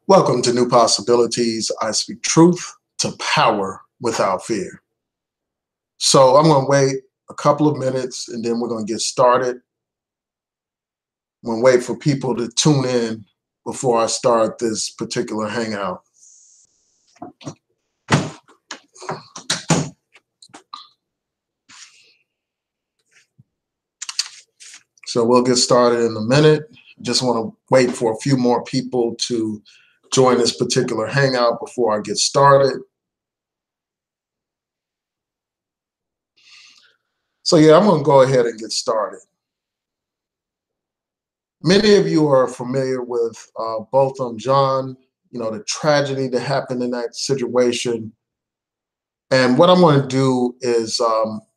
Welcome to New Possibilities. I speak truth to power without fear. So I'm going to wait a couple of minutes and then we're going to get started. I'm going to wait for people to tune in before I start this particular hangout. So we'll get started in a minute. Just want to wait for a few more people to join this particular hangout before I get started. So yeah, I'm going to go ahead and get started. Many of you are familiar with Botham John, the tragedy that happened in that situation. And what I'm going to do is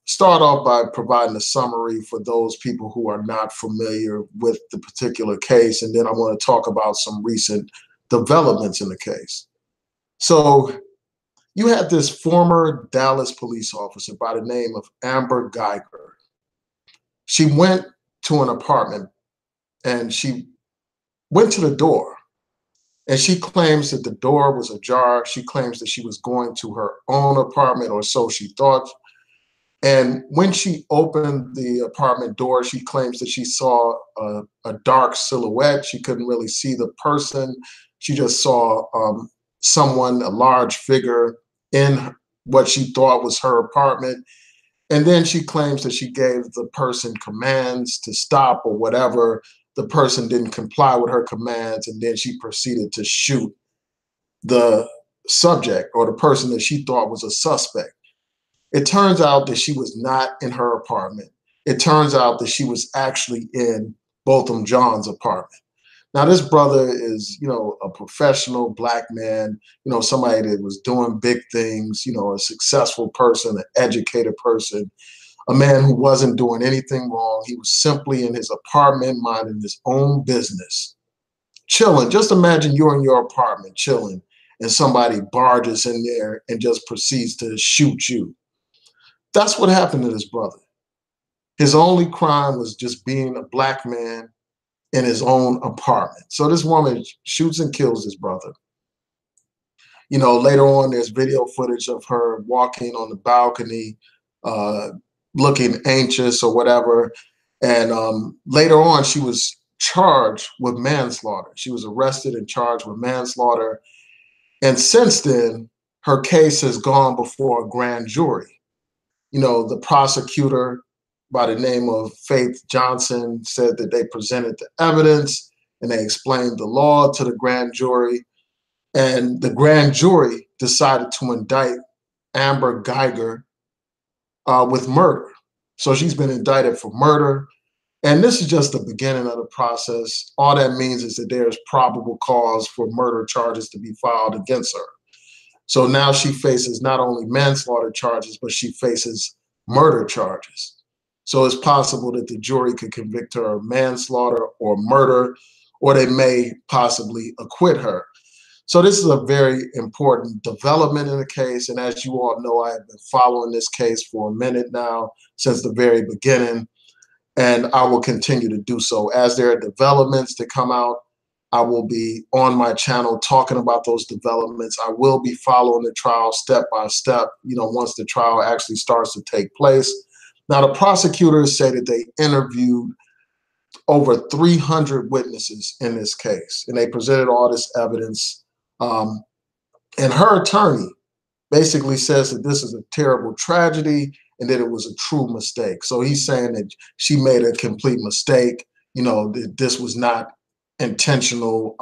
start off by providing a summary for those people who are not familiar with the particular case. And then I want to talk about some recent developments in the case. So you had this former Dallas police officer by the name of Amber Guyger. She went to an apartment and she went to the door and she claims that the door was ajar. She claims that she was going to her own apartment, or so she thought. And when she opened the apartment door, she claims that she saw a dark silhouette. She couldn't really see the person. She just saw someone, a large figure, in what she thought was her apartment. And then she claims that she gave the person commands to stop or whatever. The person didn't comply with her commands, and then she proceeded to shoot the subject, or the person that she thought was a suspect. It turns out that she was not in her apartment. It turns out that she was actually in Botham John's apartment. Now, this brother is, a professional Black man, somebody that was doing big things, a successful person, an educated person, a man who wasn't doing anything wrong. He was simply in his apartment, minding his own business, chilling. Just imagine you're in your apartment chilling and somebody barges in there and just proceeds to shoot you. That's what happened to this brother. His only crime was just being a Black man in his own apartment. So this woman shoots and kills his brother. Later on, there's video footage of her walking on the balcony, looking anxious or whatever. And later on, she was charged with manslaughter. She was arrested and charged with manslaughter. And since then, her case has gone before a grand jury. The prosecutor by the name of Faith Johnson said that they presented the evidence and they explained the law to the grand jury. And the grand jury decided to indict Amber Guyger with murder. So she's been indicted for murder. And this is just the beginning of the process. All that means is that there's probable cause for murder charges to be filed against her. So now she faces not only manslaughter charges, but she faces murder charges. So it's possible that the jury could convict her of manslaughter or murder, or they may possibly acquit her. So this is a very important development in the case. And as you all know, I have been following this case for a minute now, since the very beginning, and I will continue to do so. As there are developments that come out, I will be on my channel talking about those developments. I will be following the trial step by step, once the trial actually starts to take place. Now, the prosecutors say that they interviewed over 300 witnesses in this case, and they presented all this evidence. And her attorney basically says that this is a terrible tragedy and that it was a true mistake. So he's saying that she made a complete mistake, that this was not intentional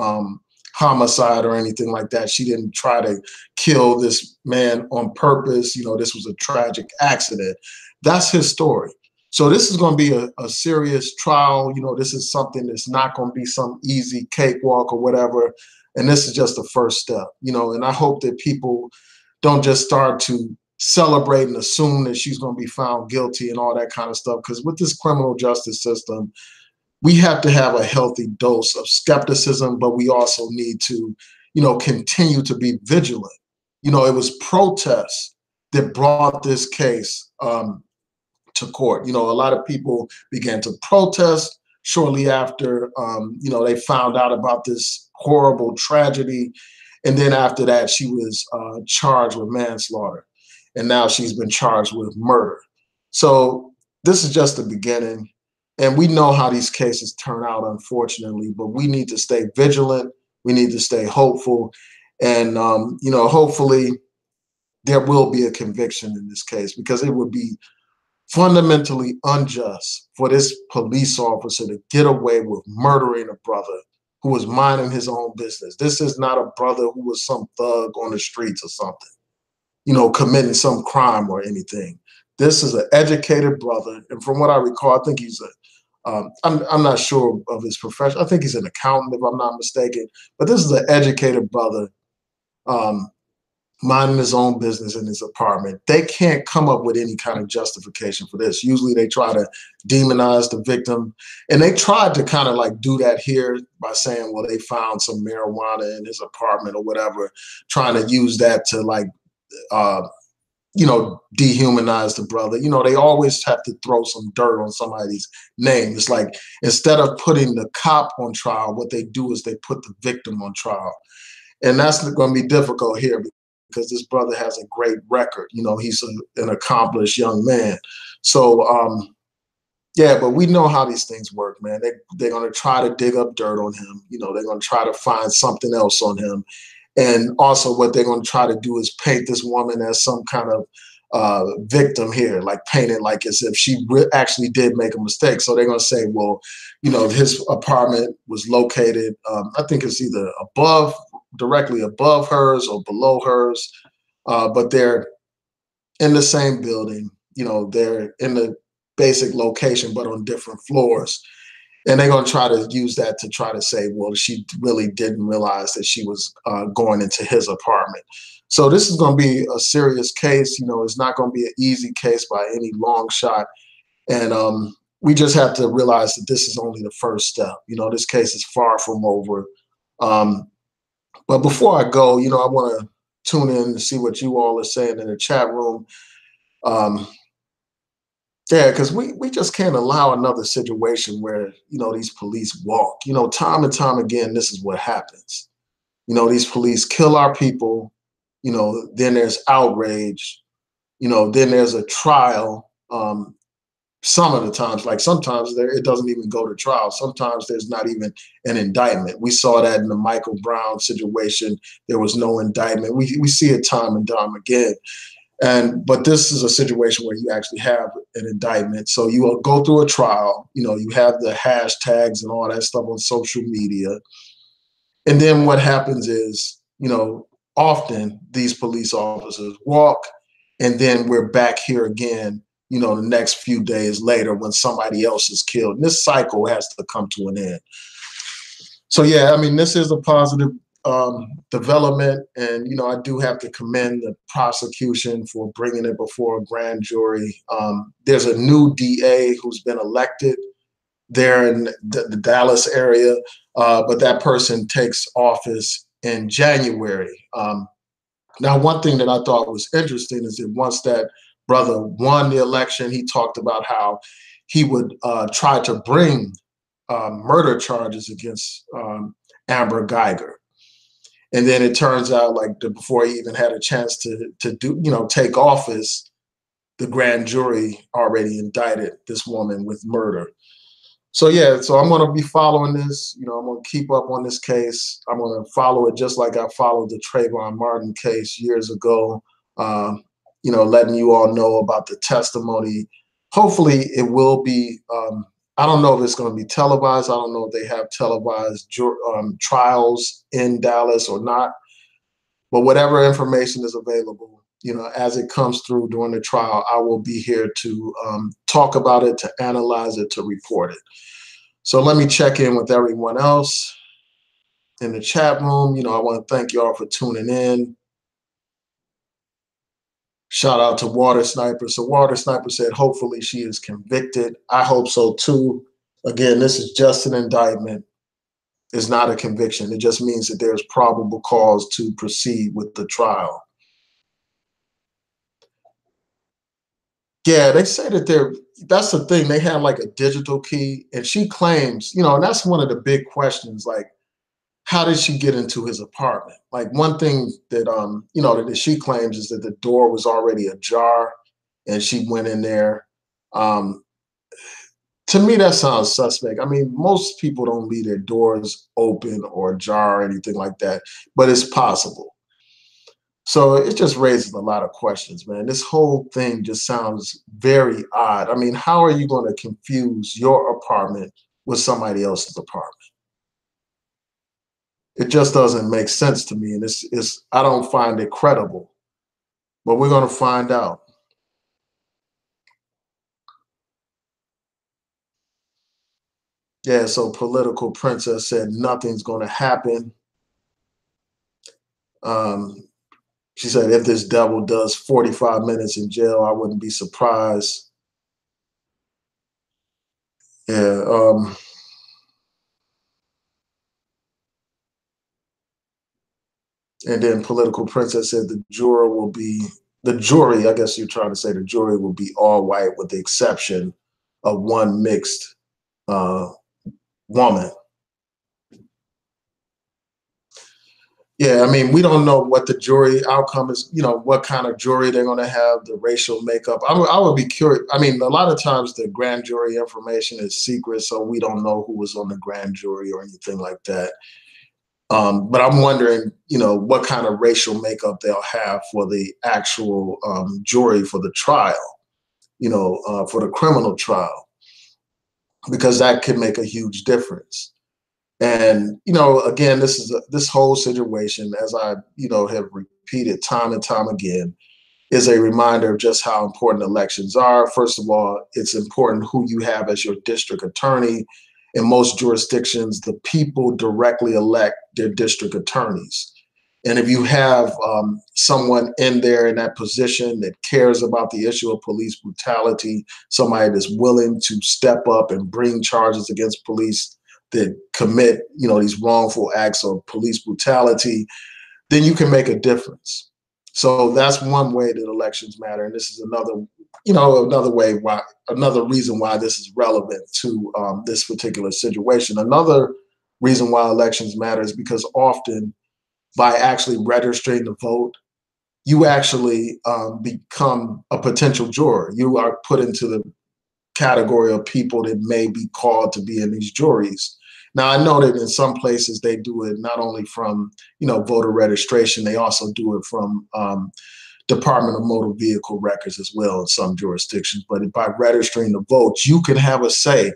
homicide or anything like that. She didn't try to kill this man on purpose. This was a tragic accident. That's his story. So this is going to be a serious trial. This is something that's not going to be some easy cakewalk or whatever. And this is just the first step, and I hope that people don't just start to celebrate and assume that she's going to be found guilty and all that kind of stuff. Because with this criminal justice system, we have to have a healthy dose of skepticism, but we also need to, continue to be vigilant. It was protests that brought this case to court. A lot of people began to protest shortly after, they found out about this horrible tragedy. And then after that, she was charged with manslaughter. And now she's been charged with murder. So this is just the beginning. And we know how these cases turn out, unfortunately, but we need to stay vigilant. We need to stay hopeful. And, hopefully there will be a conviction in this case, because it would be fundamentally unjust for this police officer to get away with murdering a brother who was minding his own business. This is not a brother who was some thug on the streets or something, committing some crime or anything. This is an educated brother. And from what I recall, I think he's I'm not sure of his profession. I think he's an accountant, if I'm not mistaken. But this is an educated brother, minding his own business in his apartment. They can't come up with any kind of justification for this. Usually they try to demonize the victim. And they tried to kind of like do that here by saying, well, they found some marijuana in his apartment or whatever, trying to use that to dehumanize the brother. They always have to throw some dirt on somebody's name. It's like, instead of putting the cop on trial, what they do is they put the victim on trial. And that's going to be difficult here, because this brother has a great record. He's an accomplished young man. So, but we know how these things work, man. They're going to try to dig up dirt on him. They're going to try to find something else on him. And also what they're going to try to do is paint this woman as some kind of victim here, like paint it like as if she actually did make a mistake. So they're going to say, well, his apartment was located, I think it's either directly above hers or below hers, but they're in the same building. They're in the basic location, but on different floors. And they're going to try to use that to try to say, well, she really didn't realize that she was going into his apartment. So this is going to be a serious case. It's not going to be an easy case by any long shot. And we just have to realize that this is only the first step. This case is far from over. But before I go, I want to tune in to see what you all are saying in the chat room. Because we just can't allow another situation where, these police walk. Time and time again, this is what happens. These police kill our people. Then there's outrage. Then there's a trial. Some of the times, like sometimes it doesn't even go to trial. Sometimes there's not even an indictment. We saw that in the Michael Brown situation. There was no indictment. We see it time and time again. But this is a situation where you actually have an indictment. So you will go through a trial, you have the hashtags and all that stuff on social media. And then what happens is, often these police officers walk, and then we're back here again, the next few days later when somebody else is killed. And this cycle has to come to an end. So, this is a positive development. And, I do have to commend the prosecution for bringing it before a grand jury. There's a new DA who's been elected there in the Dallas area, but that person takes office in January. Now, one thing that I thought was interesting is that once that brother won the election, he talked about how he would try to bring murder charges against Amber Guyger. And then it turns out, like, before he even had a chance to do, take office, the grand jury already indicted this woman with murder. So so I'm going to be following this. I'm going to keep up on this case. I'm going to follow it just like I followed the Trayvon Martin case years ago. Letting you all know about the testimony. Hopefully, it will be. I don't know if it's going to be televised. I don't know if they have televised trials in Dallas or not. But whatever information is available, as it comes through during the trial, I will be here to talk about it, to analyze it, to report it. So let me check in with everyone else in the chat room. I want to thank you all for tuning in. Shout out to Water Sniper. So Water Sniper said, hopefully she is convicted. I hope so too. Again, this is just an indictment. It's not a conviction. It just means that there's probable cause to proceed with the trial. Yeah, they say that that's the thing. They had like a digital key, and she claims, and that's one of the big questions. Like, how did she get into his apartment? Like one thing that that she claims is that the door was already ajar, and she went in there. Um, to me, that sounds suspect. I mean, most people don't leave their doors open or ajar or anything like that, but it's possible. So it just raises a lot of questions, man. This whole thing just sounds very odd. I mean, how are you going to confuse your apartment with somebody else's apartment? It just doesn't make sense to me, and it's I don't find it credible. But we're going to find out. Yeah. So political princess said nothing's going to happen. Um, she said if this devil does 45 minutes in jail, I wouldn't be surprised. Yeah. And then political princess said the jury, I guess you're trying to say the jury will be all white with the exception of one mixed uh, woman. Yeah, I mean, we don't know what the jury outcome is, what kind of jury they're going to have, the racial makeup. I would be curious. I mean, a lot of times the grand jury information is secret, so we don't know who was on the grand jury or anything like that. But I'm wondering, what kind of racial makeup they'll have for the actual jury for the trial, for the criminal trial, because that could make a huge difference. And again, this whole situation, as I have repeated time and time again, is a reminder of just how important elections are. First of all, it's important who you have as your district attorney. In most jurisdictions, the people directly elect their district attorneys. And if you have someone in there in that position that cares about the issue of police brutality, somebody that's willing to step up and bring charges against police that commit, these wrongful acts of police brutality, then you can make a difference. So that's one way that elections matter, and this is another reason why this is relevant to this particular situation. Another reason why elections matter is because often by actually registering to vote, you actually become a potential juror. You are put into the category of people that may be called to be in these juries. Now, I know that in some places they do it not only from, voter registration, they also do it from Department of Motor Vehicle Records as well in some jurisdictions. But by registering to vote, you can have a say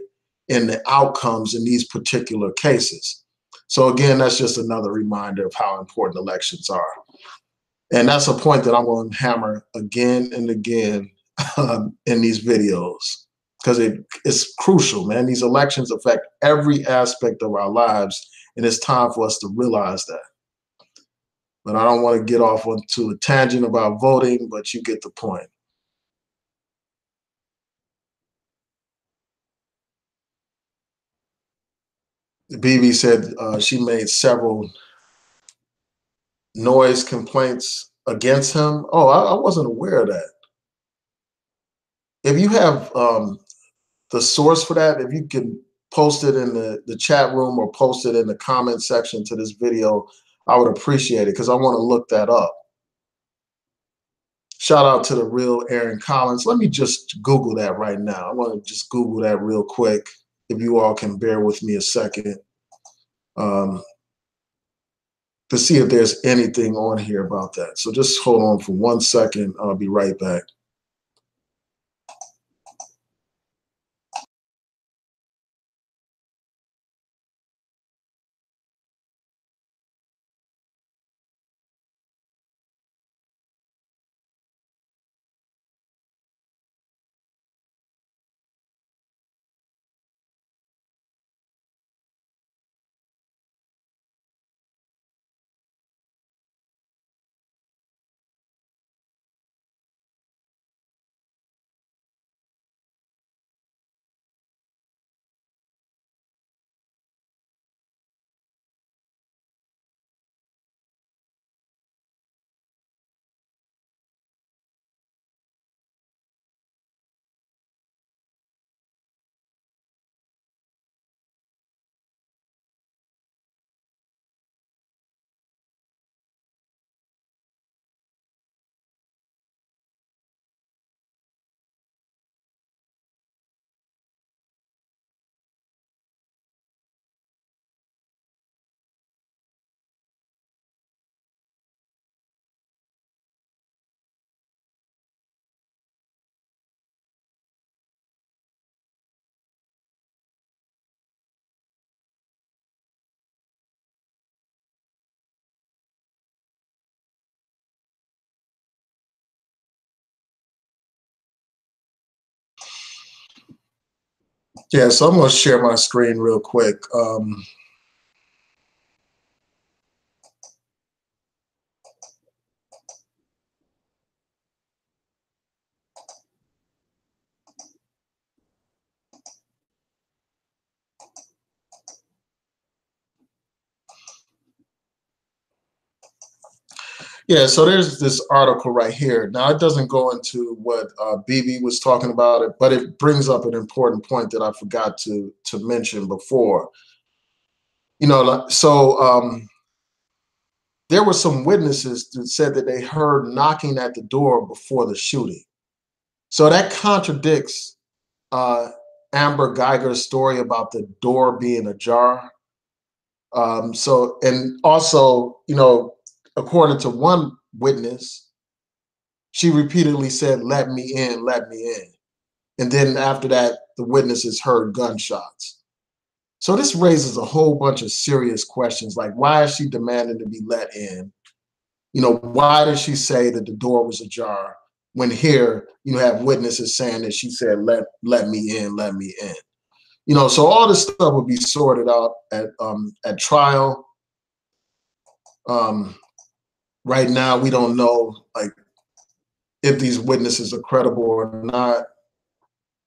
in the outcomes in these particular cases. So again, that's just another reminder of how important elections are. And that's a point that I'm going to hammer again and again in these videos because it's crucial, man. These elections affect every aspect of our lives, and it's time for us to realize that. But I don't want to get off onto a tangent about voting, but you get the point. BB said she made several noise complaints against him. Oh, I wasn't aware of that. If you have the source for that, if you can post it in the chat room or post it in the comment section to this video, I would appreciate it because I want to look that up. Shout out to the real Aaron Collins. Let me just Google that right now. I want to just Google that real quick. If you all can bear with me a second um, to see if there's anything on here about that. So just hold on for 1 second. I'll be right back. Yeah, so I'm going to share my screen real quick. Yeah, so there's this article right here. Now, it doesn't go into what BB was talking about, it, but it brings up an important point that I forgot to mention before. There were some witnesses that said that they heard knocking at the door before the shooting. So that contradicts uh, Amber Guyger's story about the door being ajar. And also, according to one witness, she repeatedly said, "Let me in, let me in." And then after that, the witnesses heard gunshots. So this raises a whole bunch of serious questions, like why is she demanding to be let in? Why did she say that the door was ajar when here you have witnesses saying that she said, let me in, let me in. So all this stuff will be sorted out at trial. Right now, we don't know like if these witnesses are credible or not.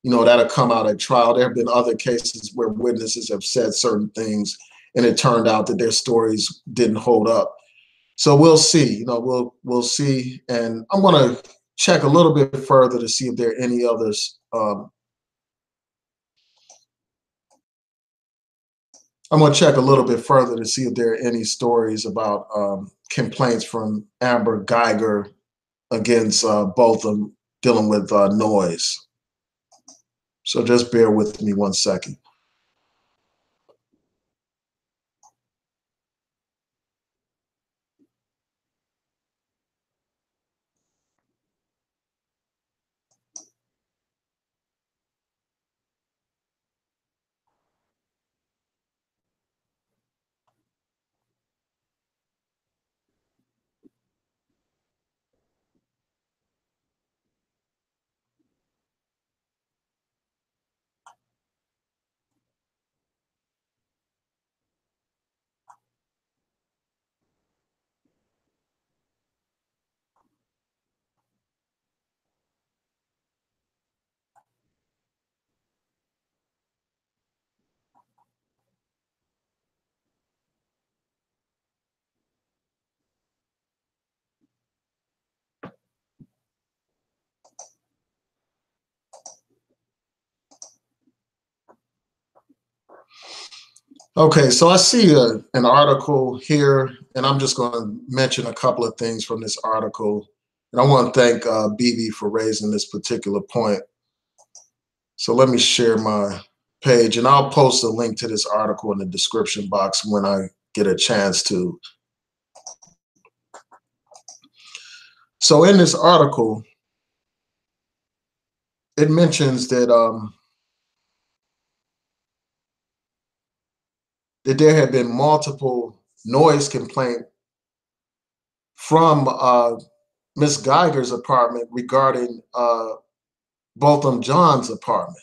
That'll come out at trial. There have been other cases where witnesses have said certain things, and it turned out that their stories didn't hold up. So we'll see. We'll see, and I'm going to check a little bit further to see if there are any others. I'm going to check a little bit further to see if there are any stories about complaints from Amber Guyger against Botham dealing with noise. So just bear with me 1 second. Okay, so I see an article here, and I'm just going to mention a couple of things from this article. And I want to thank BB for raising this particular point. So let me share my page, and I'll post a link to this article in the description box when I get a chance to. So in this article, it mentions that that there had been multiple noise complaints from Miss Guyger's apartment regarding Botham John's apartment.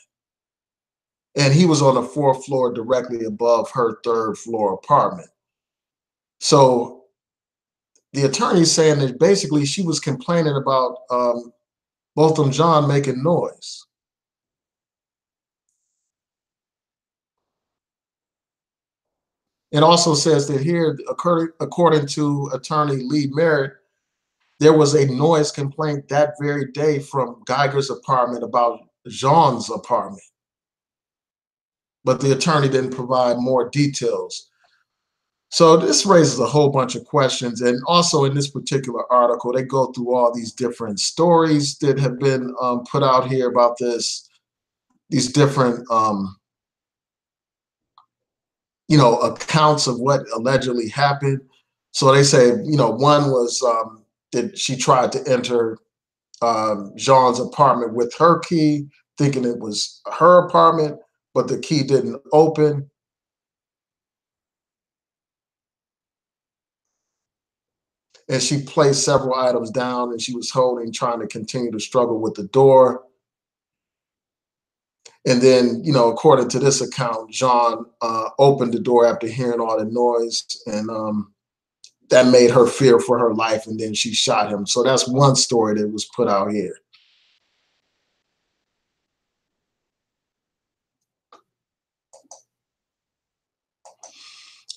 And he was on the fourth floor directly above her third floor apartment. So the attorney's saying that basically she was complaining about Botham John making noise. It also says that here, according to attorney Lee Merritt, there was a noise complaint that very day from Guyger's apartment about Jean's apartment. But the attorney didn't provide more details. So this raises a whole bunch of questions. And also in this particular article, they go through all these different stories that have been put out here about this, these different, accounts of what allegedly happened. So they say, one was that she tried to enter Jean's apartment with her key, thinking it was her apartment, but the key didn't open. And she placed several items down and she was holding, trying to continue to struggle with the door. And then, according to this account, John opened the door after hearing all the noise, and that made her fear for her life, and then she shot him. So that's one story that was put out here.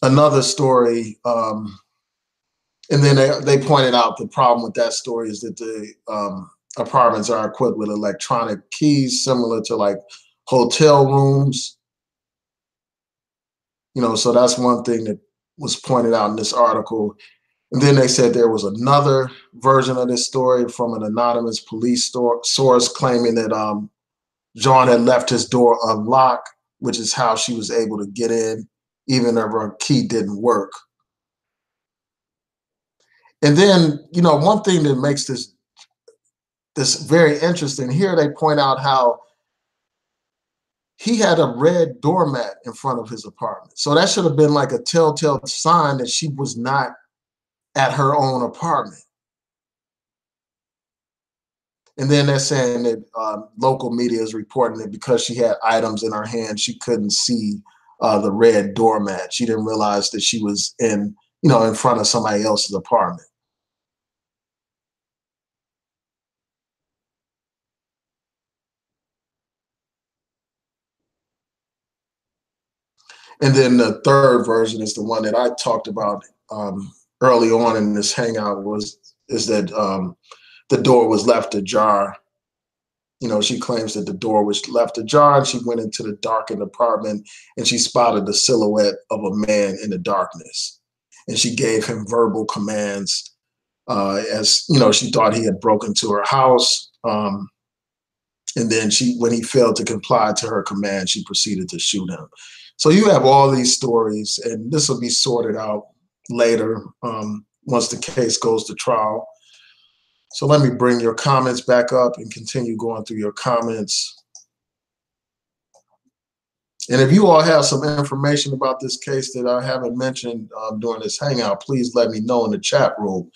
Another story, and then they pointed out the problem with that story is that the apartments are equipped with electronic keys, similar to like hotel rooms. So that's one thing that was pointed out in this article. And then they said there was another version of this story from an anonymous police source claiming that John had left his door unlocked, which is how she was able to get in, even if her key didn't work. And then, one thing that makes this very interesting here, they point out how he had a red doormat in front of his apartment. So that should have been like a telltale sign that she was not at her own apartment. And then they're saying that local media is reporting that because she had items in her hand, she couldn't see the red doormat. She didn't realize that she was in front of somebody else's apartment. And then the third version is the one that I talked about early on in this hangout is that the door was left ajar. She claims that the door was left ajar, and she went into the darkened apartment and she spotted the silhouette of a man in the darkness. And she gave him verbal commands as she thought he had broken into her house. And then when he failed to comply to her command, she proceeded to shoot him. So you have all these stories, and this will be sorted out later once the case goes to trial. So let me bring your comments back up and continue going through your comments. And if you all have some information about this case that I haven't mentioned during this hangout, please let me know in the chat room.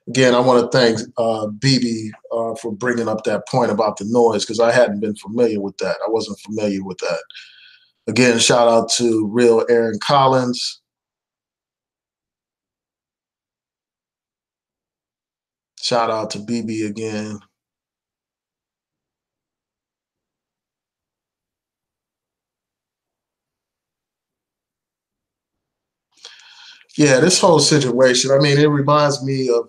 Again, I want to thank BB for bringing up that point about the noise, because I hadn't been familiar with that. I wasn't familiar with that. Again, shout out to Real Aaron Collins. Shout out to BB again. Yeah, this whole situation, I mean, it reminds me of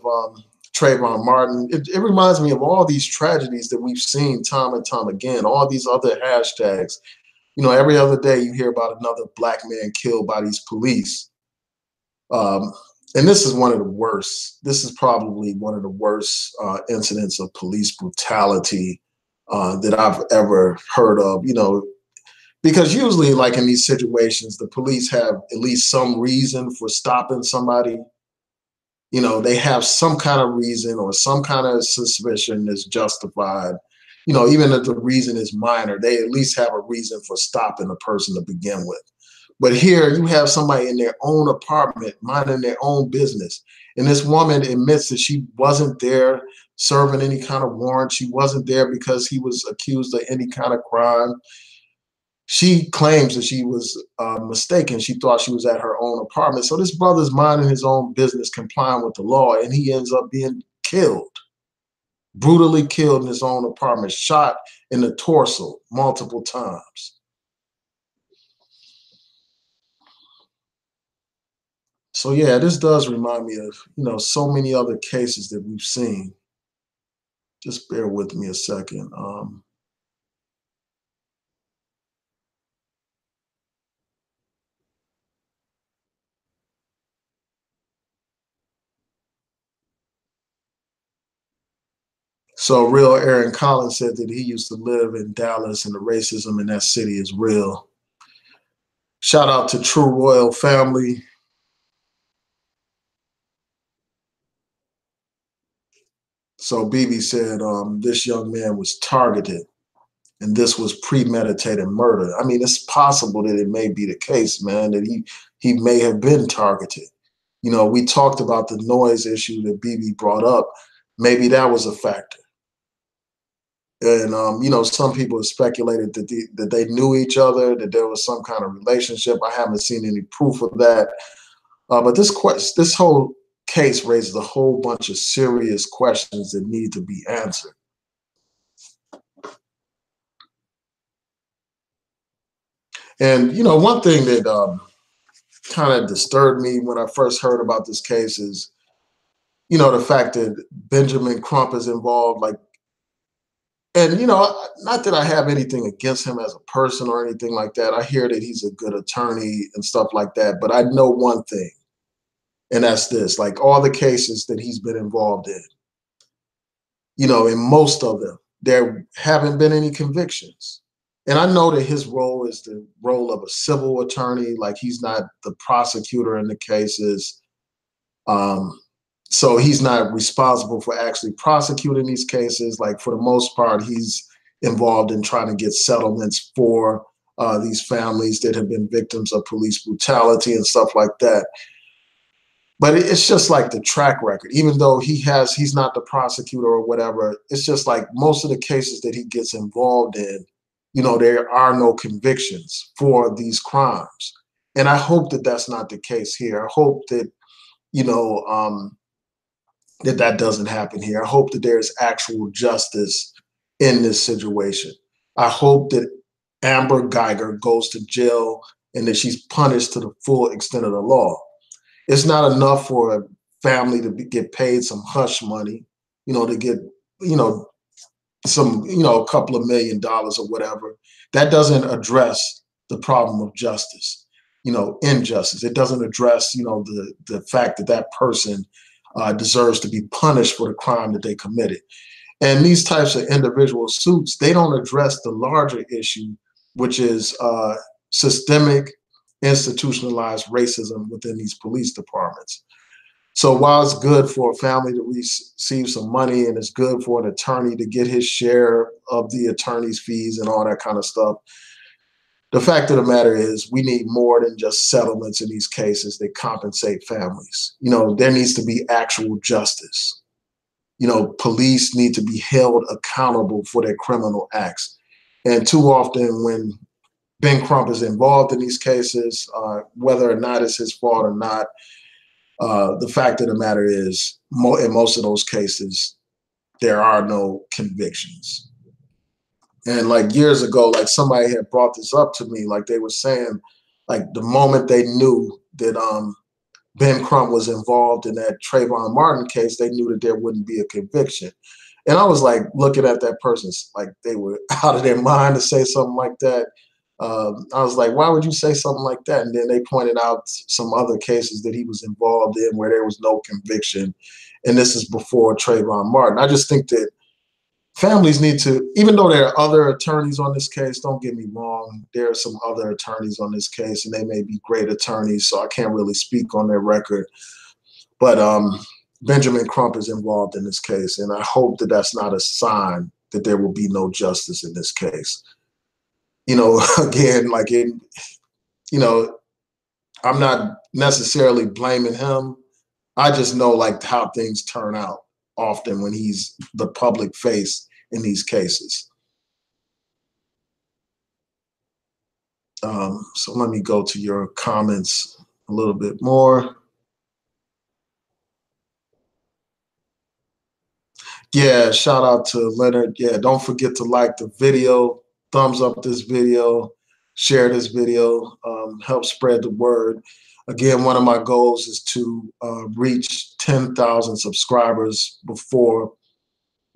Trayvon Martin. It reminds me of all these tragedies that we've seen time and time again, all these other hashtags. Every other day you hear about another Black man killed by these police. And this is one of the worst. This is probably one of the worst incidents of police brutality that I've ever heard of, because usually, like in these situations, the police have at least some reason for stopping somebody. They have some kind of reason or some kind of suspicion that's justified. Even if the reason is minor, they at least have a reason for stopping a person to begin with. But here you have somebody in their own apartment, minding their own business. And this woman admits that she wasn't there serving any kind of warrant. She wasn't there because he was accused of any kind of crime. She claims that she was mistaken. She thought she was at her own apartment. So this brother's minding his own business, complying with the law, and he ends up being killed, brutally killed in his own apartment, shot in the torso multiple times. So yeah, this does remind me of, so many other cases that we've seen. Just bear with me a second. So real Aaron Collins said that he used to live in Dallas and the racism in that city is real. Shout out to True Royal Family. So BB said this young man was targeted and this was premeditated murder. I mean, it's possible that it may be the case, man, that he may have been targeted. We talked about the noise issue that BB brought up. Maybe that was a factor. And some people have speculated that they knew each other, that there was some kind of relationship. I haven't seen any proof of that. But this whole case raises a whole bunch of serious questions that need to be answered. And one thing that kind of disturbed me when I first heard about this case is, the fact that Benjamin Crump is involved. Like, and not that I have anything against him as a person or anything like that. I hear that he's a good attorney and stuff like that. But I know one thing, and that's this: like all the cases that he's been involved in, in most of them, there haven't been any convictions. And I know that his role is the role of a civil attorney, like he's not the prosecutor in the cases. So he's not responsible for actually prosecuting these cases. Like for the most part, he's involved in trying to get settlements for these families that have been victims of police brutality and stuff like that. But it's just like the track record, even though he's not the prosecutor or whatever, it's just like most of the cases that he gets involved in, there are no convictions for these crimes. And I hope that that's not the case here. I hope that, that doesn't happen here. I hope that there's actual justice in this situation. I hope that Amber Guyger goes to jail and that she's punished to the full extent of the law. It's not enough for a family to get paid some hush money, to get, some, a couple of $1 million or whatever. That doesn't address the problem of justice, injustice. It doesn't address, the fact that that person deserves to be punished for the crime that they committed. And these types of individual suits, they don't address the larger issue, which is systemic, institutionalized racism within these police departments. So while it's good for a family to receive some money and it's good for an attorney to get his share of the attorney's fees and all that kind of stuff, the fact of the matter is we need more than just settlements in these cases that compensate families. There needs to be actual justice. Police need to be held accountable for their criminal acts. And too often when Ben Crump is involved in these cases, whether or not it's his fault or not, the fact of the matter is, in most of those cases, there are no convictions. And like years ago, like somebody had brought this up to me, like they were saying, like the moment they knew that Ben Crump was involved in that Trayvon Martin case, they knew that there wouldn't be a conviction. And I was like looking at that person like they were out of their mind to say something like that. I was like, why would you say something like that? And then they pointed out some other cases that he was involved in where there was no conviction. And this is before Trayvon Martin. I just think that families need to, even though there are other attorneys on this case, don't get me wrong, there are some other attorneys on this case and they may be great attorneys, so I can't really speak on their record. But Benjamin Crump is involved in this case, and I hope that that's not a sign that there will be no justice in this case. Again, like I'm not necessarily blaming him. I just know like how things turn out often when he's the public face in these cases. So let me go to your comments a little bit more. Yeah, shout out to Leonard. Yeah, don't forget to like the video, thumbs up this video, share this video, help spread the word. Again, one of my goals is to reach 10,000 subscribers before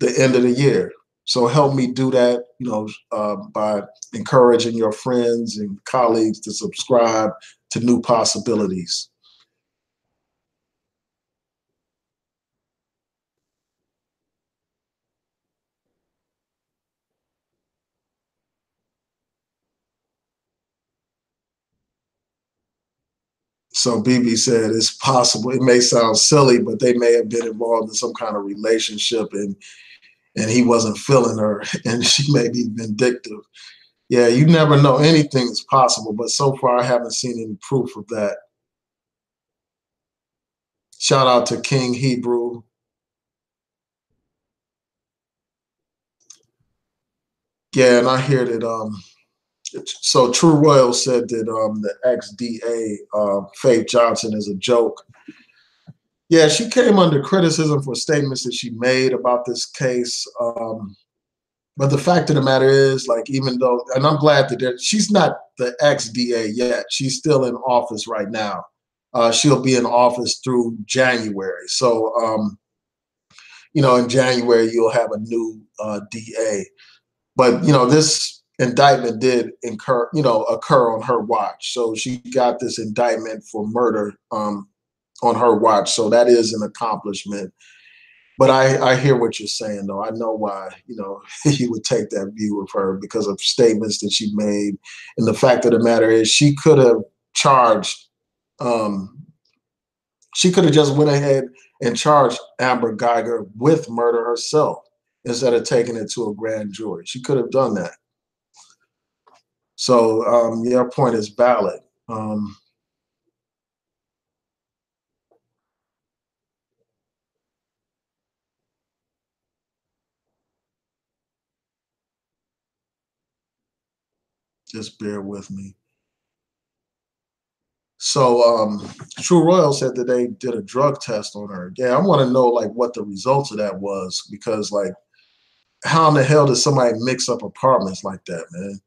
the end of the year. So help me do that, by encouraging your friends and colleagues to subscribe to New Possibilities. So BB said it's possible. It may sound silly, but they may have been involved in some kind of relationship and he wasn't feeling her and she may be vindictive. Yeah, you never know. Anything is possible, but so far I haven't seen any proof of that. Shout out to King Hebrew. Yeah, and I hear that. So True Royal said that the ex-DA, Faith Johnson, is a joke. Yeah, she came under criticism for statements that she made about this case. But the fact of the matter is, like, even though, and I'm glad that she's not the ex-DA yet. She's still in office right now. She'll be in office through January. So, in January, you'll have a new DA. But, this indictment did occur on her watch. So she got this indictment for murder on her watch. So that is an accomplishment. But I hear what you're saying, though. I know why, you would take that view of her because of statements that she made. And the fact of the matter is she could have charged, um, she could have just went ahead and charged Amber Guyger with murder herself instead of taking it to a grand jury. She could have done that. So your point is valid. Just bear with me. So True Royal said that they did a drug test on her. Yeah, I want to know like what the results of that was because like how in the hell does somebody mix up apartments like that, man?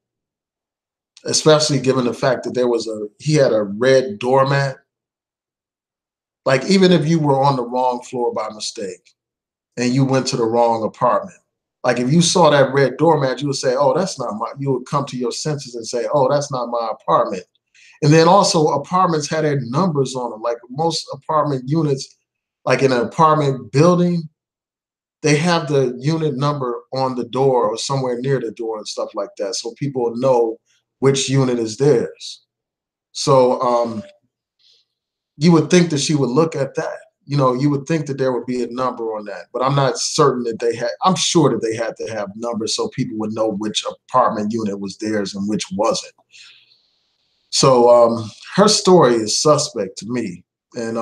Especially given the fact that he had a red doormat. Like even if you were on the wrong floor by mistake and you went to the wrong apartment, like if you saw that red doormat, you would say, "Oh, that's not my." You would come to your senses and say, "Oh, that's not my apartment." And then also apartments had their numbers on them. Like most apartment units, like in an apartment building, they have the unit number on the door or somewhere near the door and stuff like that. So people know which unit is theirs. So you would think that she would look at that. You would think that there would be a number on that, but I'm not certain that I'm sure that they had to have numbers so people would know which apartment unit was theirs and which wasn't. So her story is suspect to me. And,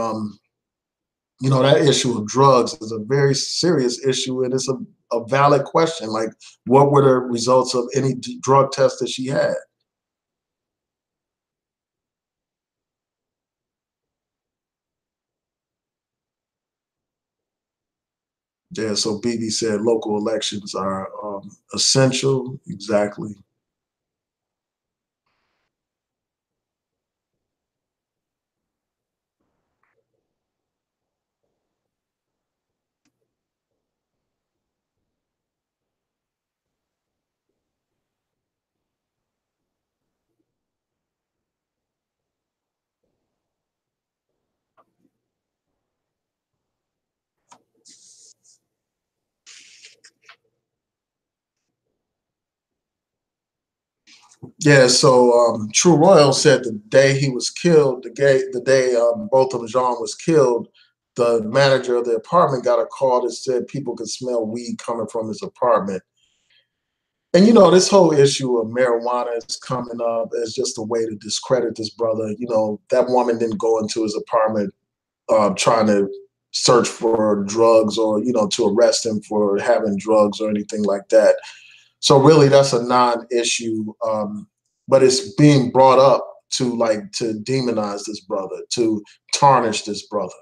that issue of drugs is a very serious issue. And it's a valid question. Like, what were the results of any drug test that she had? Yeah, so BB said local elections are essential. Exactly. Yeah, so True Royal said the day he was killed, the day Botham Jean was killed, the manager of the apartment got a call that said people could smell weed coming from his apartment. And this whole issue of marijuana is coming up as just a way to discredit this brother. That woman didn't go into his apartment trying to search for drugs or to arrest him for having drugs or anything like that. So really, that's a non-issue, but it's being brought up to demonize this brother, to tarnish this brother.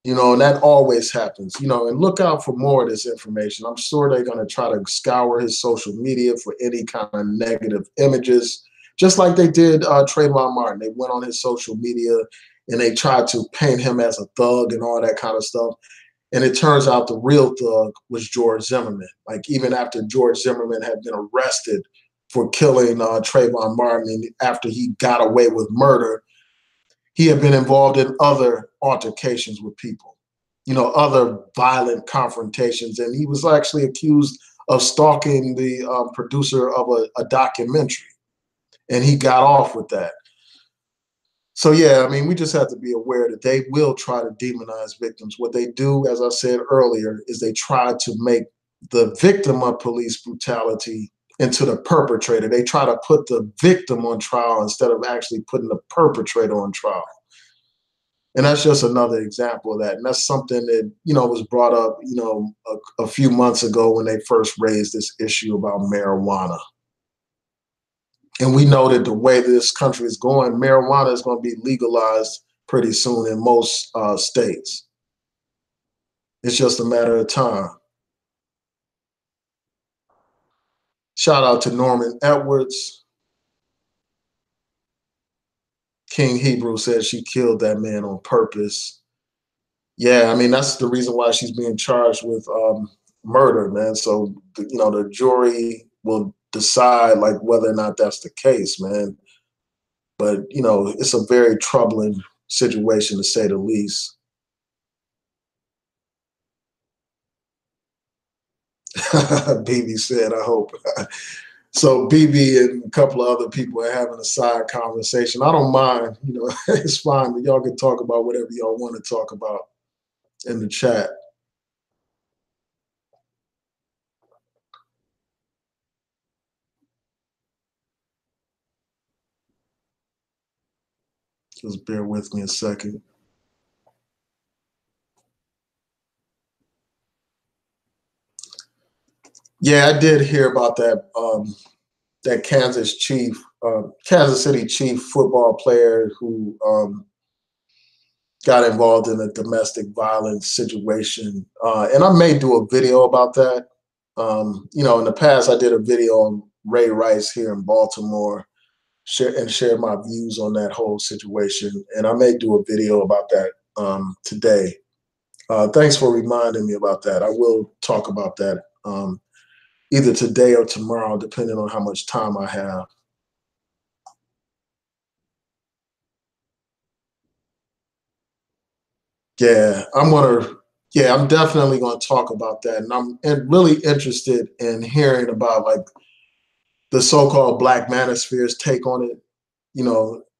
And that always happens. And look out for more of this information. I'm sure they're going to try to scour his social media for any kind of negative images, just like they did Trayvon Martin. They went on his social media and they tried to paint him as a thug and all that kind of stuff. And it turns out the real thug was George Zimmerman. Like even after George Zimmerman had been arrested for killing Trayvon Martin, and after he got away with murder, he had been involved in other altercations with people, other violent confrontations. And he was actually accused of stalking the producer of a documentary. And he got off with that. So yeah, I mean, we just have to be aware that they will try to demonize victims. What they do, as I said earlier, is they try to make the victim of police brutality into the perpetrator. They try to put the victim on trial instead of actually putting the perpetrator on trial. And that's just another example of that. And that's something that, was brought up, a few months ago when they first raised this issue about marijuana. And we know that the way this country is going, marijuana is going to be legalized pretty soon in most states. It's just a matter of time. Shout out to Norman Edwards. King Hebrew said she killed that man on purpose. Yeah, I mean, that's the reason why she's being charged with murder, man. So, the jury will decide like whether or not that's the case, man. But, it's a very troubling situation to say the least. BB said, I hope. So BB and a couple of other people are having a side conversation. I don't mind, it's fine. But y'all can talk about whatever y'all want to talk about in the chat. Just bear with me a second. Yeah, I did hear about that. That Kansas City Chief football player who got involved in a domestic violence situation, and I may do a video about that. In the past, I did a video on Ray Rice here in Baltimore, share my views on that whole situation, and I may do a video about that today. Thanks for reminding me about that. I will talk about that either today or tomorrow, depending on how much time I have. Yeah, I'm definitely gonna talk about that. And I'm really interested in hearing about like the so-called Black Manosphere's take on it.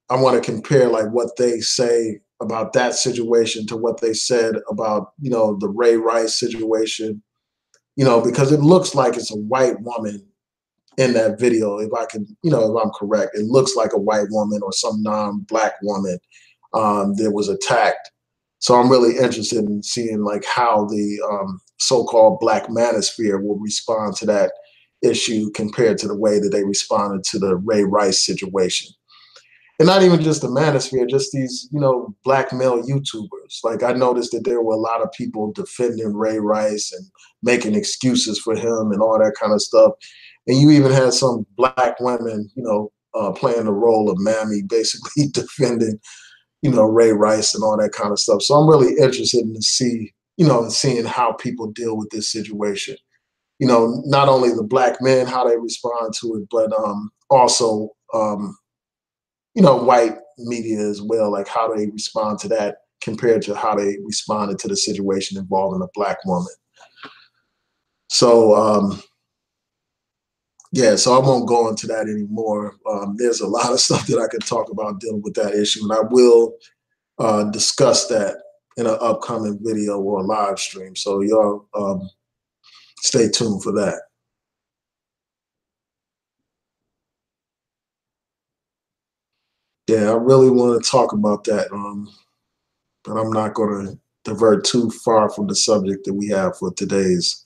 I want to compare like what they say about that situation to what they said about, the Ray Rice situation, because it looks like it's a white woman in that video. If I can, if I'm correct, it looks like a white woman or some non-Black woman that was attacked. So I'm really interested in seeing like how the so-called Black Manosphere will respond to that issue compared to the way that they responded to the Ray Rice situation. And not even just the Manosphere, just these, Black male YouTubers. Like I noticed that there were a lot of people defending Ray Rice and making excuses for him and all that kind of stuff. And you even had some Black women, playing the role of Mammy, basically defending, Ray Rice and all that kind of stuff. So I'm really interested in seeing how people deal with this situation. Not only the Black men, how they respond to it, but also white media as well, like how they respond to that compared to how they responded to the situation involving a Black woman. So, yeah, so I won't go into that anymore. There's a lot of stuff that I could talk about dealing with that issue, and I will discuss that in an upcoming video or a live stream. So y'all stay tuned for that. Yeah, I really want to talk about that, but I'm not going to divert too far from the subject that we have for today's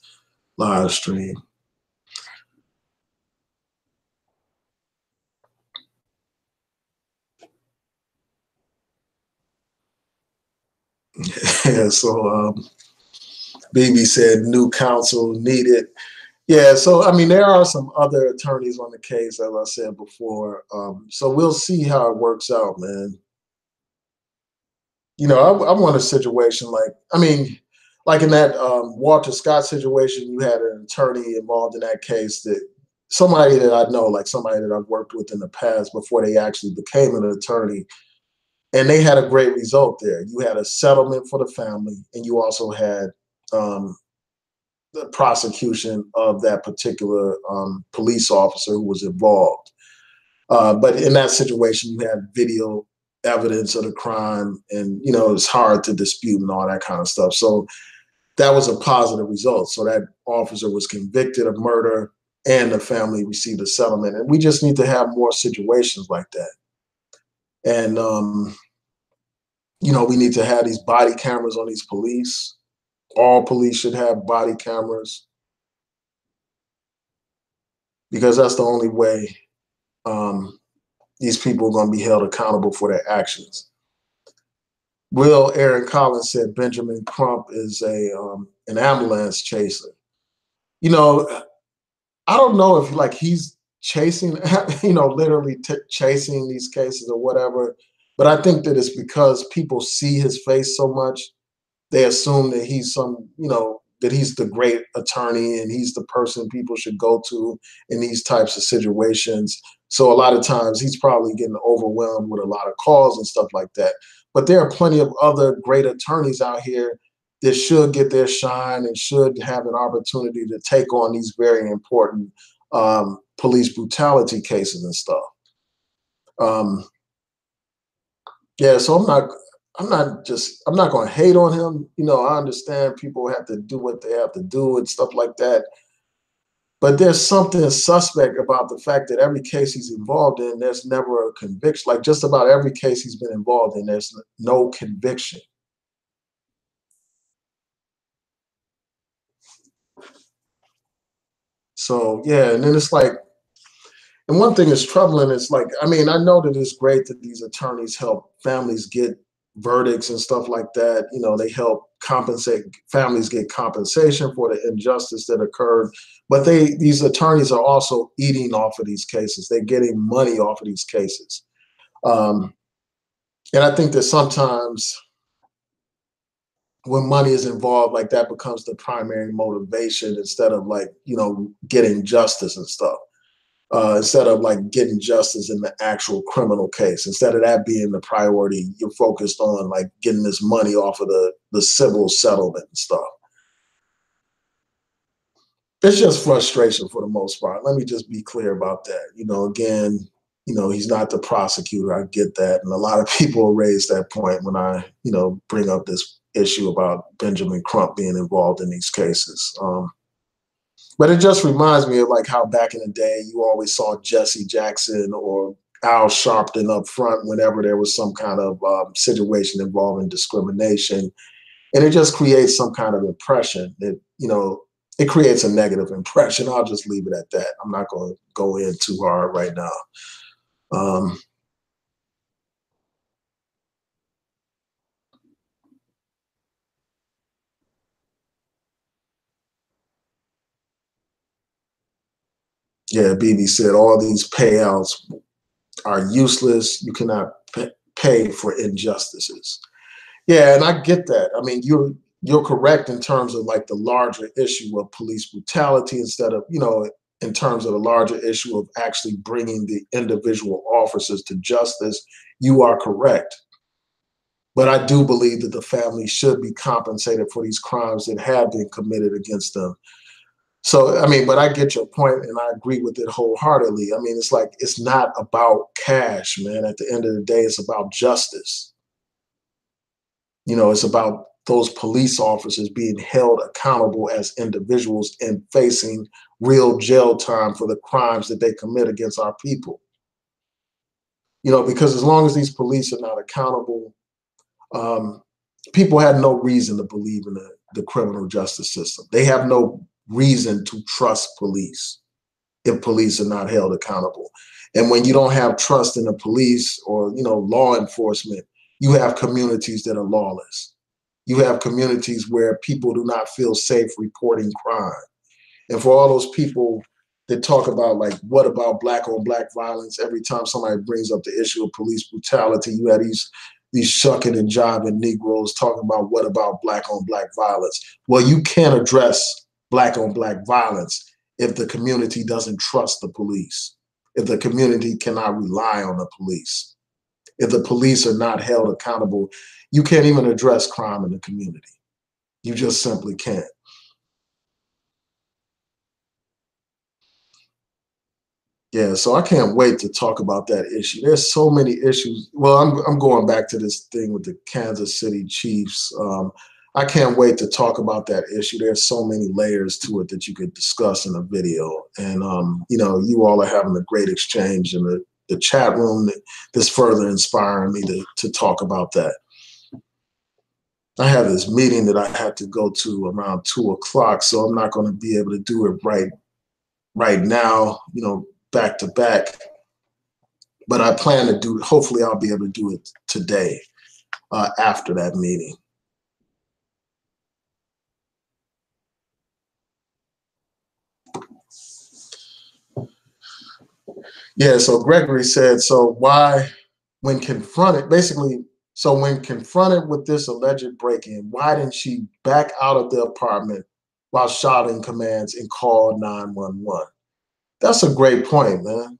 live stream. Yeah, so BB said new counsel needed. Yeah, so I mean, there are some other attorneys on the case, as I said before. So we'll see how it works out, man. I want a situation like, I mean, like in that Walter Scott situation, you had an attorney involved in that case that somebody that I know, like somebody that I've worked with in the past before they actually became an attorney, and they had a great result there. You had a settlement for the family, and you also had the prosecution of that particular police officer who was involved. But in that situation, you had video evidence of the crime, and it's hard to dispute and all that kind of stuff. So that was a positive result. So that officer was convicted of murder, and the family received a settlement. And we just need to have more situations like that. And We need to have these body cameras on these police. All police should have body cameras because that's the only way these people are going to be held accountable for their actions. Will Aaron Collins said Benjamin Crump is an ambulance chaser. You know, I don't know if like he's chasing, literally chasing these cases or whatever, but I think that it's because people see his face so much, they assume that he's that he's the great attorney and he's the person people should go to in these types of situations. So a lot of times he's probably getting overwhelmed with a lot of calls and stuff like that. But there are plenty of other great attorneys out here that should get their shine and should have an opportunity to take on these very important police brutality cases and stuff. Um, yeah, so I'm not going to hate on him. I understand people have to do what they have to do and stuff like that. But there's something suspect about the fact that every case he's involved in, there's never a conviction. Like just about every case he's been involved in, there's no conviction. So yeah, and then it's like, and one thing that's troubling is like, I mean, I know that it's great that these attorneys help families get verdicts and stuff like that. They help compensate families get compensation for the injustice that occurred. But these attorneys are also eating off of these cases. They're getting money off of these cases. And I think that sometimes when money is involved, like that becomes the primary motivation instead of like, getting justice and stuff. Instead of like getting justice in the actual criminal case. Instead of that being the priority, you're focused on like getting this money off of the civil settlement and stuff. It's just frustration for the most part. Let me just be clear about that. Again, he's not the prosecutor. I get that. And a lot of people raise that point when I, bring up this issue about Benjamin Crump being involved in these cases. But it just reminds me of like how back in the day you always saw Jesse Jackson or Al Sharpton up front whenever there was some kind of situation involving discrimination. And it just creates some kind of impression that, it creates a negative impression. I'll just leave it at that. I'm not going to go in too hard right now. Yeah, BB said all these payouts are useless. You cannot pay for injustices. Yeah, and I get that. I mean, you're correct in terms of like the larger issue of police brutality instead of, in terms of the larger issue of actually bringing the individual officers to justice. You are correct. But I do believe that the family should be compensated for these crimes that have been committed against them. So, I mean, but I get your point and I agree with it wholeheartedly. I mean, it's like, it's not about cash, man. At the end of the day, it's about justice. It's about those police officers being held accountable as individuals and facing real jail time for the crimes that they commit against our people. Because as long as these police are not accountable, people had no reason to believe in the criminal justice system. They have no reason to trust police if police are not held accountable. And when you don't have trust in the police or, law enforcement, you have communities that are lawless. You have communities where people do not feel safe reporting crime. And for all those people that talk about like, what about black on black violence? Every time somebody brings up the issue of police brutality, you have these shucking and jiving Negroes talking about what about black on black violence? Well, you can't address black on black violence if the community doesn't trust the police, if the community cannot rely on the police, if the police are not held accountable. You can't even address crime in the community. You just simply can't. Yeah, so I can't wait to talk about that issue. There's so many issues. Well, I'm going back to this thing with the Kansas City Chiefs. I can't wait to talk about that issue. There's so many layers to it that you could discuss in a video. And you all are having a great exchange in the chat room that's further inspiring me to talk about that. I have this meeting that I had to go to around 2 o'clock, so I'm not going to be able to do it right now, back to back. But I plan to do. Hopefully, I'll be able to do it today after that meeting. Yeah. So Gregory said, so why, when confronted, basically, so when confronted with this alleged break-in, why didn't she back out of the apartment while shouting commands and call 911? That's a great point, man.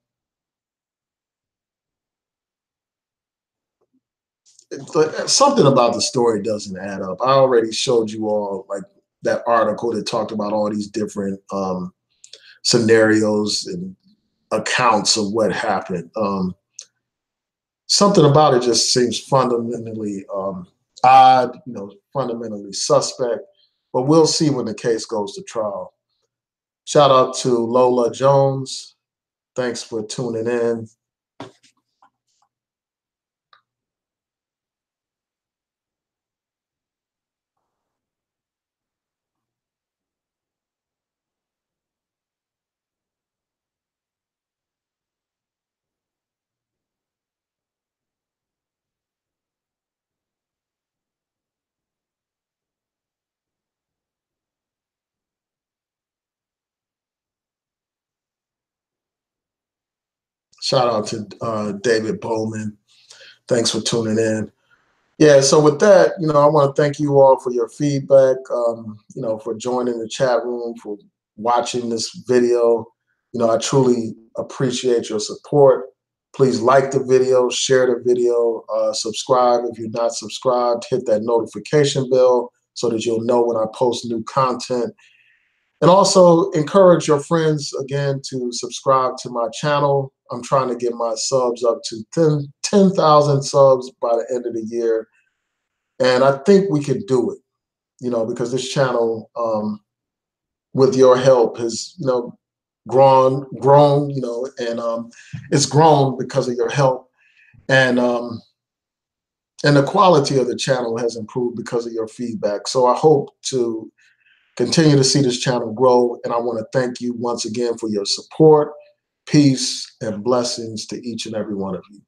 Something about the story doesn't add up. I already showed you all like that article that talked about all these different scenarios and accounts of what happened. Something about it just seems fundamentally odd, fundamentally suspect. But we'll see when the case goes to trial. Shout out to Lola Jones. Thanks for tuning in. Shout out to David Bowman. Thanks for tuning in. Yeah, so with that, I want to thank you all for your feedback, for joining the chat room, for watching this video. I truly appreciate your support. Please like the video, share the video, subscribe if you're not subscribed, hit that notification bell so that you'll know when I post new content. And also encourage your friends, again, to subscribe to my channel. I'm trying to get my subs up to 10,000 subs by the end of the year. And I think we could do it, because this channel, with your help, has, grown, and it's grown because of your help. And the quality of the channel has improved because of your feedback. So I hope to continue to see this channel grow. And I want to thank you once again for your support. Peace and blessings to each and every one of you.